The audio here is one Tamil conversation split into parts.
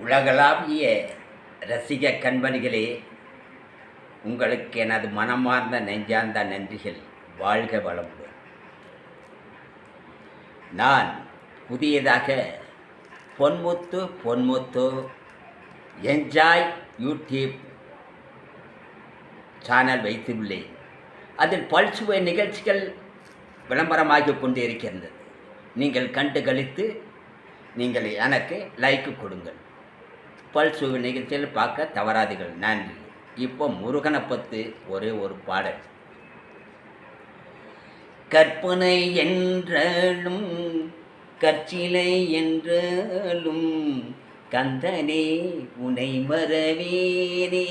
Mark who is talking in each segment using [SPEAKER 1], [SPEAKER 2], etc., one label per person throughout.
[SPEAKER 1] உலகளாவிய ரசிக கண்மணிகளே, உங்களுக்கு எனது மனமார்ந்த நெஞ்சார்ந்த நன்றிகள். வாழ்க வளமுடன். நான் புதியதாக பொன்முத்து என்ஜாய் யூடியூப் சேனல் வைத்துள்ளேன். அதில் பல்சுவை நிகழ்ச்சிகள் விளம்பரமாகிக் கொண்டு இருக்கின்றது. நீங்கள் கண்டு கழித்து நீங்கள் எனக்கு லைக்கு கொடுங்கள். பல்சுவை நிகழ்ச்சியில் பார்க்க தவறாதீர்கள். நன்றி. இப்போ முருகனை பற்றி ஒரே ஒரு பாடல். கற்பனை என்றாலும் கற்சிலை என்றாலும் கந்தனே உனை மறவேனே.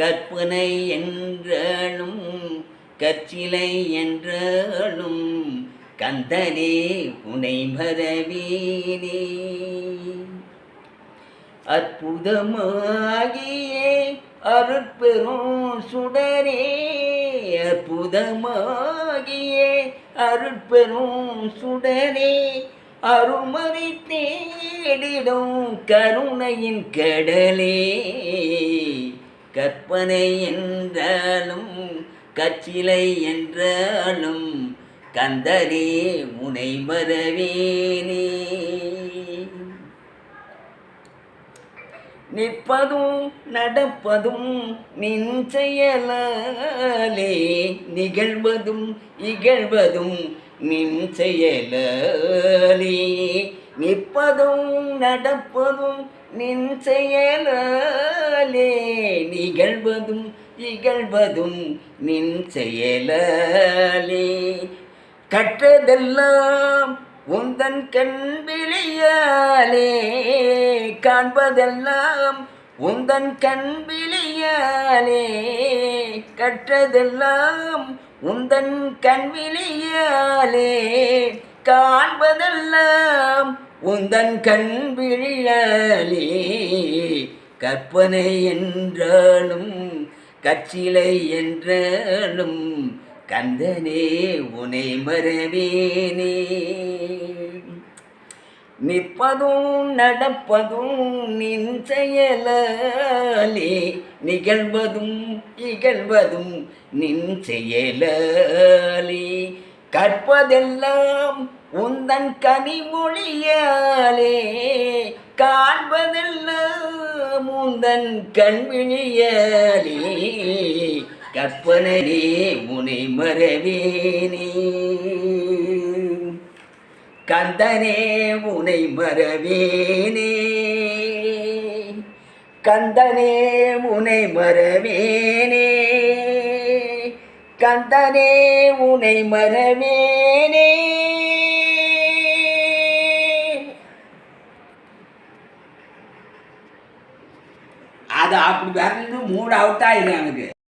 [SPEAKER 1] கற்பனை என்றாலும் கற்சிலை என்றாலும் கந்தனே உனை மறவேனே. அற்புதமாகியே அருட்பெரும் சுடரே, அற்புதமாகியே அருட்பெரும் சுடரே, அருமறை தேடிடும் கருணையின் கடலே. கற்பனை என்றாலும் கற்சிலை என்றாலும் கந்தனே உனை மறவேனே. நிற்பதும் நடப்பதும் நின் செயலாலே, நிகழ்வதும் இகழ்வதும் நின் செயலாலே. நிற்பதும் நடப்பதும் நின் செயலாலே, நிகழ்வதும் இகழ்வதும் நின் செயலாலே. கற்றதெல்லாம் உந்தன் கண் விழியாலே, காண்பதெல்லாம் உந்தன் கண் விழியாலே. கற்றதெல்லாம் உந்தன் கண் விழியாலே, காண்பதெல்லாம் உந்தன் கண் விழியாலே. கற்பனை என்றாலும் கற்சிலை என்றாலும் கந்தனே உனை மறவேனே. நிற்பதும் நடப்பதும் நின் செயலாலே, நிகழ்வதும் இகழ்வதும் நின் செயலாலே. கற்பதெல்லாம் உந்தன் கனிமொழியாலே, காண்பதெல்லாம் உந்தன் கண்விழியாலே. கற்பனை உனை மறவேனே. கந்தனே உனை மறவேனே. கந்தனே உனை மறவேனே. கந்தனே உனை மறவேனே. அது அப்படி வரணும். மூட் அவுட் ஆயிடும் எனக்கு.